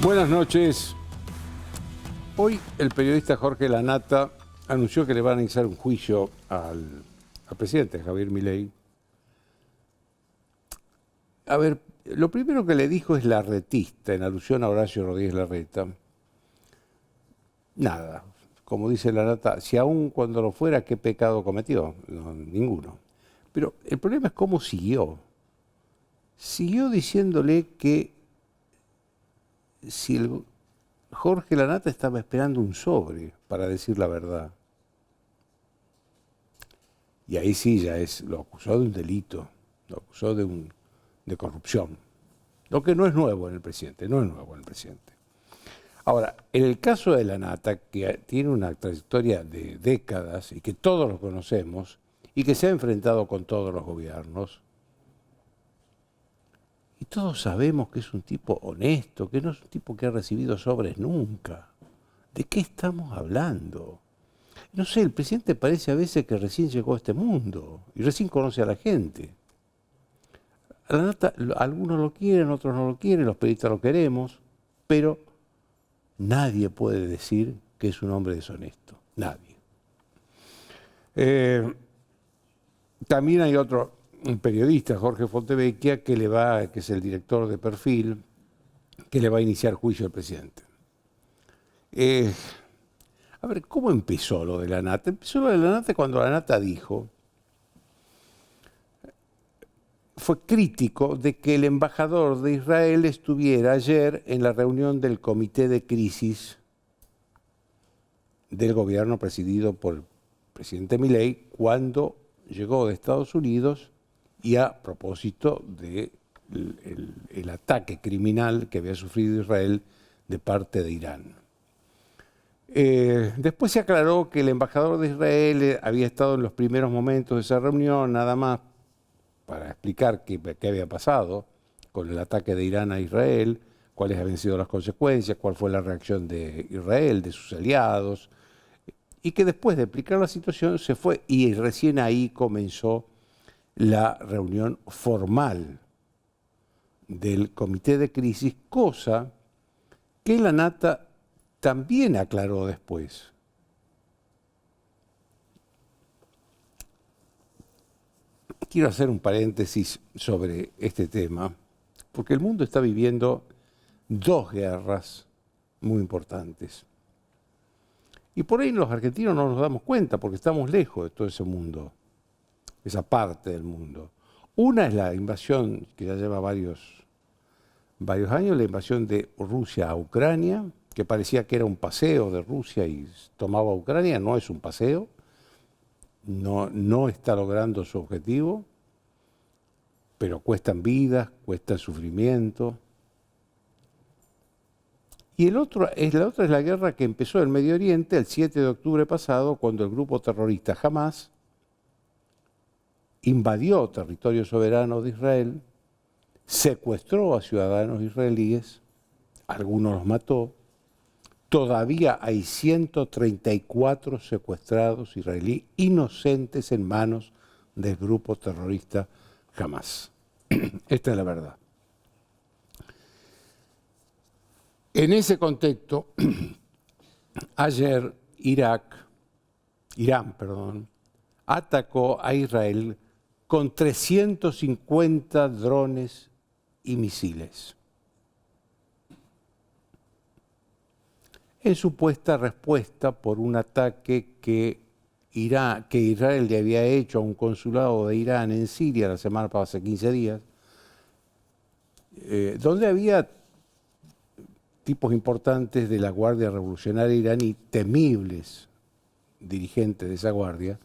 Buenas noches. Hoy el periodista Jorge Lanata anunció que le van a iniciar un juicio al presidente Javier Milei. A ver, lo primero que le dijo es larretista, en alusión a Horacio Rodríguez Larreta. Nada, como dice Lanata, si aún cuando lo fuera, ¿qué pecado cometió? No, ninguno. Pero el problema es cómo siguió. Siguió diciéndole que si el Jorge Lanata estaba esperando un sobre para decir la verdad. Y ahí sí ya lo acusó de un delito, lo acusó de corrupción. Lo que no es nuevo en el presidente, no es nuevo en el presidente. Ahora, en el caso de Lanata, que tiene una trayectoria de décadas y que todos lo conocemos y que se ha enfrentado con todos los gobiernos, y todos sabemos que es un tipo honesto, que no es un tipo que ha recibido sobres nunca. ¿De qué estamos hablando? No sé, el presidente parece a veces que recién llegó a este mundo y recién conoce a la gente. A Lanata, algunos lo quieren, otros no lo quieren, los periodistas lo queremos, pero nadie puede decir que es un hombre deshonesto. Nadie. También hay un periodista, Jorge Fontevecchia, que es el director de Perfil, que le va a iniciar juicio al presidente. A ver, ¿cómo empezó lo de Lanata? Empezó lo de Lanata cuando Lanata fue crítico de que el embajador de Israel estuviera ayer en la reunión del comité de crisis del gobierno presidido por el presidente Milei cuando llegó de Estados Unidos y a propósito del ataque criminal que había sufrido Israel de parte de Irán. Después se aclaró que el embajador de Israel había estado en los primeros momentos de esa reunión, nada más para explicar qué había pasado con el ataque de Irán a Israel, cuáles habían sido las consecuencias, cuál fue la reacción de Israel, de sus aliados, y que después de explicar la situación se fue y recién ahí comenzó la reunión formal del comité de crisis, cosa que Lanata también aclaró después. Quiero hacer un paréntesis sobre este tema, porque el mundo está viviendo dos guerras muy importantes. Y por ahí los argentinos no nos damos cuenta, porque estamos lejos de todo ese mundo, esa parte del mundo. Una es la invasión, que ya lleva varios años, la invasión de Rusia a Ucrania, que parecía que era un paseo de Rusia y tomaba Ucrania. No es un paseo, no está logrando su objetivo, pero cuestan vidas, cuesta sufrimiento. Y la otra es la guerra que empezó en Medio Oriente el 7 de octubre pasado, cuando el grupo terrorista Hamás invadió territorio soberano de Israel, secuestró a ciudadanos israelíes, algunos los mató. Todavía hay 134 secuestrados israelíes inocentes en manos del grupo terrorista Hamás. Esta es la verdad. En ese contexto, ayer Irán, atacó a Israel con 350 drones y misiles, en supuesta respuesta por un ataque que Israel le había hecho a un consulado de Irán en Siria la semana pasada, hace 15 días, donde había tipos importantes de la Guardia Revolucionaria iraní, temibles dirigentes de esa guardia,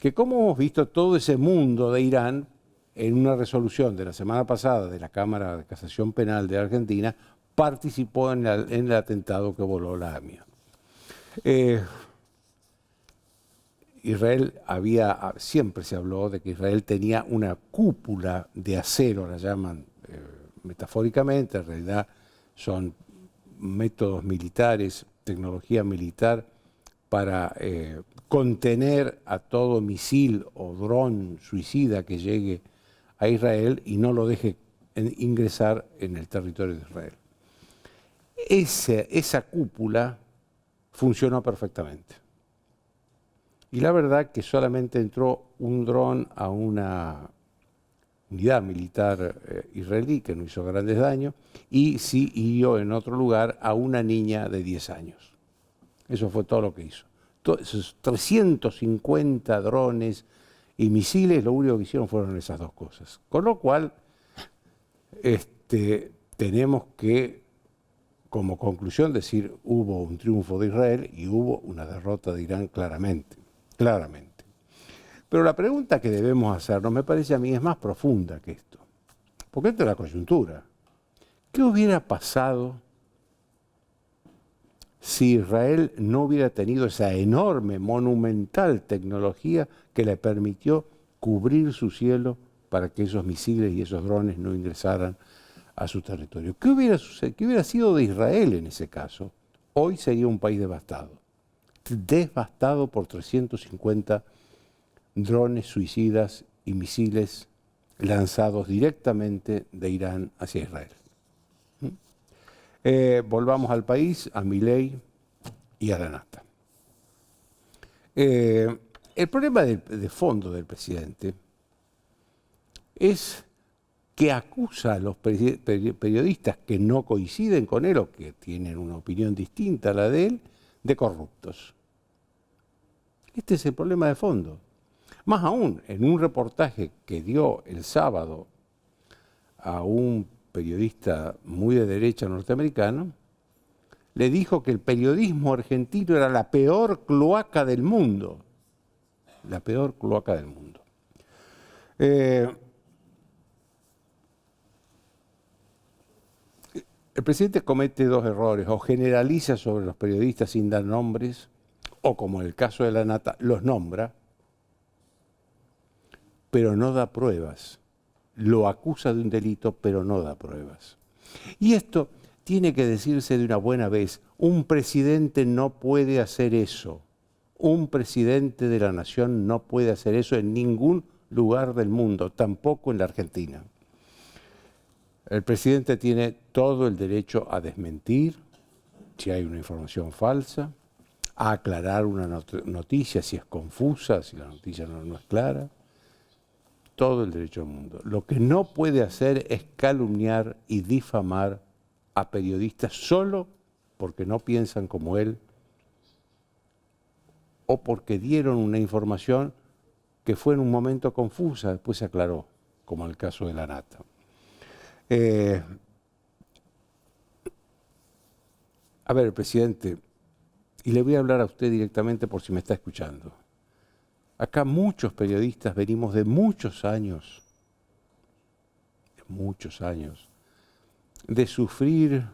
que como hemos visto todo ese mundo de Irán, en una resolución de la semana pasada de la Cámara de Casación Penal de Argentina, participó en el atentado que voló la AMIA. Israel siempre se habló de que Israel tenía una cúpula de acero, la llaman metafóricamente, en realidad son métodos militares, tecnología militar para contener a todo misil o dron suicida que llegue a Israel y no lo deje ingresar en el territorio de Israel. esa cúpula funcionó perfectamente. Y la verdad que solamente entró un dron a una unidad militar israelí, que no hizo grandes daños, y sí hirió en otro lugar a una niña de 10 años. Eso fue todo lo que hizo. Esos 350 drones y misiles, lo único que hicieron fueron esas dos cosas. Con lo cual, tenemos que, como conclusión, decir hubo un triunfo de Israel y hubo una derrota de Irán claramente. Pero la pregunta que debemos hacernos, me parece a mí, es más profunda que esto. Porque esto es la coyuntura. ¿Qué hubiera pasado si Israel no hubiera tenido esa enorme, monumental tecnología que le permitió cubrir su cielo para que esos misiles y esos drones no ingresaran a su territorio? ¿Qué hubiera sucedido? ¿Qué hubiera sido de Israel en ese caso? Hoy sería un país devastado por 350 drones suicidas y misiles lanzados directamente de Irán hacia Israel. Volvamos al país, a Milei y a la nata. El problema de fondo del presidente es que acusa a los periodistas que no coinciden con él o que tienen una opinión distinta a la de él, de corruptos. Este es el problema de fondo. Más aún, en un reportaje que dio el sábado a un periodista muy de derecha norteamericano, le dijo que el periodismo argentino era la peor cloaca del mundo. La peor cloaca del mundo. El presidente comete dos errores: o generaliza sobre los periodistas sin dar nombres, o como en el caso de la nata, los nombra, pero no da pruebas. Lo acusa de un delito, pero no da pruebas. Y esto tiene que decirse de una buena vez. Un presidente no puede hacer eso. Un presidente de la nación no puede hacer eso en ningún lugar del mundo, tampoco en la Argentina. El presidente tiene todo el derecho a desmentir si hay una información falsa, a aclarar una noticia si es confusa, si la noticia no es clara. Todo el derecho del mundo. Lo que no puede hacer es calumniar y difamar a periodistas solo porque no piensan como él o porque dieron una información que fue en un momento confusa, después se aclaró, como el caso de la nata. A ver, presidente, y le voy a hablar a usted directamente por si me está escuchando. Acá muchos periodistas venimos de muchos años, de sufrir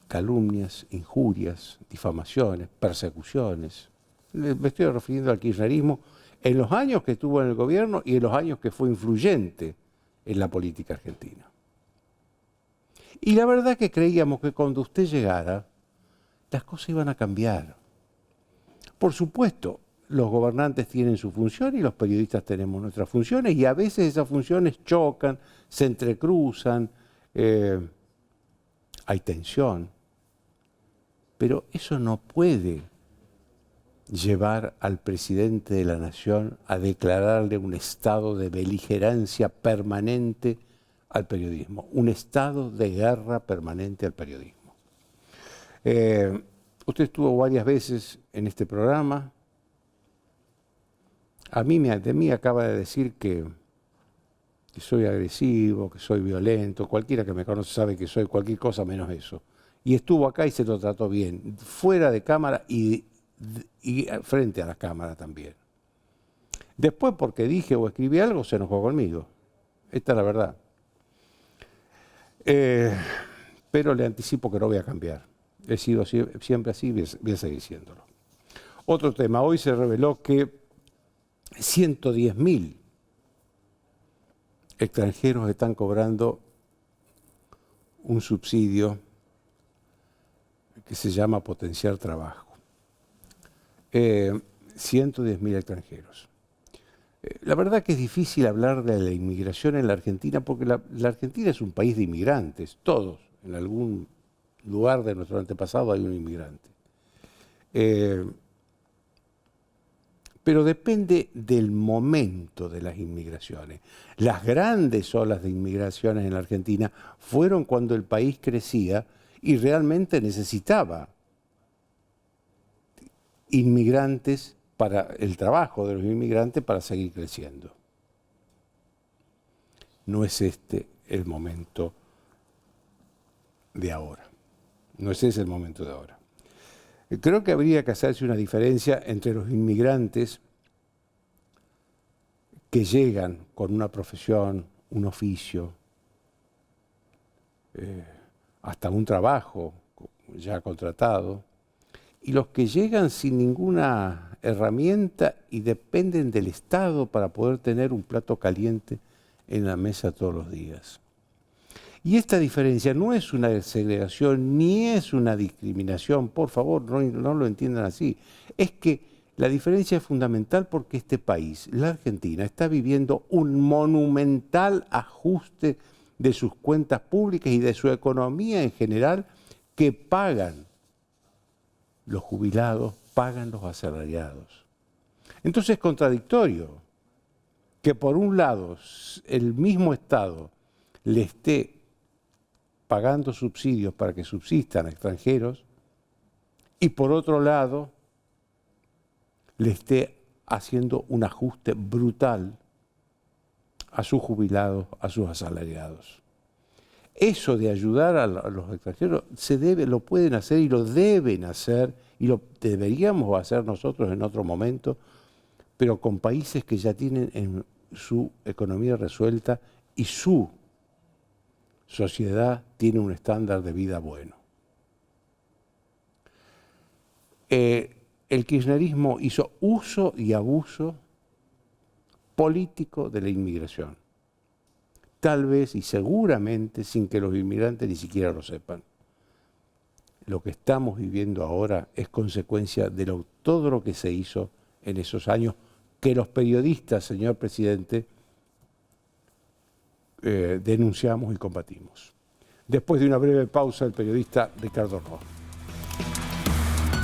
calumnias, injurias, difamaciones, persecuciones. Me estoy refiriendo al kirchnerismo en los años que estuvo en el gobierno y en los años que fue influyente en la política argentina. Y la verdad que creíamos que cuando usted llegara, las cosas iban a cambiar. Por supuesto, los gobernantes tienen su función y los periodistas tenemos nuestras funciones, y a veces esas funciones chocan, se entrecruzan, hay tensión. Pero eso no puede llevar al presidente de la nación a declararle un estado de beligerancia permanente al periodismo, un estado de guerra permanente al periodismo. Usted estuvo varias veces en este programa. De mí acaba de decir que soy agresivo, que soy violento. Cualquiera que me conoce sabe que soy cualquier cosa menos eso. Y estuvo acá y se lo trató bien, fuera de cámara y frente a la cámara también. Después, porque dije o escribí algo, se enojó conmigo. Esta es la verdad. Pero le anticipo que no voy a cambiar. He sido siempre así y voy a seguir siéndolo. Otro tema. Hoy se reveló que 110.000 extranjeros están cobrando un subsidio que se llama Potenciar Trabajo. 110.000 extranjeros. La verdad que es difícil hablar de la inmigración en la Argentina porque la Argentina es un país de inmigrantes, todos en algún lugar de nuestro antepasado hay un inmigrante. Pero depende del momento de las inmigraciones. Las grandes olas de inmigraciones en la Argentina fueron cuando el país crecía y realmente necesitaba inmigrantes para el trabajo de los inmigrantes para seguir creciendo. No es este el momento de ahora. No es ese el momento de ahora. Creo que habría que hacerse una diferencia entre los inmigrantes que llegan con una profesión, un oficio, hasta un trabajo ya contratado, y los que llegan sin ninguna herramienta y dependen del Estado para poder tener un plato caliente en la mesa todos los días. Y esta diferencia no es una segregación ni es una discriminación, por favor, no lo entiendan así. Es que la diferencia es fundamental porque este país, la Argentina, está viviendo un monumental ajuste de sus cuentas públicas y de su economía en general que pagan los jubilados, pagan los asalariados. Entonces es contradictorio que por un lado el mismo Estado le esté pagando subsidios para que subsistan extranjeros y por otro lado le esté haciendo un ajuste brutal a sus jubilados, a sus asalariados. Eso de ayudar a los extranjeros lo pueden hacer y lo deben hacer y lo deberíamos hacer nosotros en otro momento, pero con países que ya tienen en su economía resuelta y su sociedad tiene un estándar de vida bueno. El kirchnerismo hizo uso y abuso político de la inmigración. Tal vez y seguramente sin que los inmigrantes ni siquiera lo sepan. Lo que estamos viviendo ahora es consecuencia de todo lo que se hizo en esos años que los periodistas, señor presidente, denunciamos y combatimos. Después de una breve pausa, el periodista Ricardo Ross.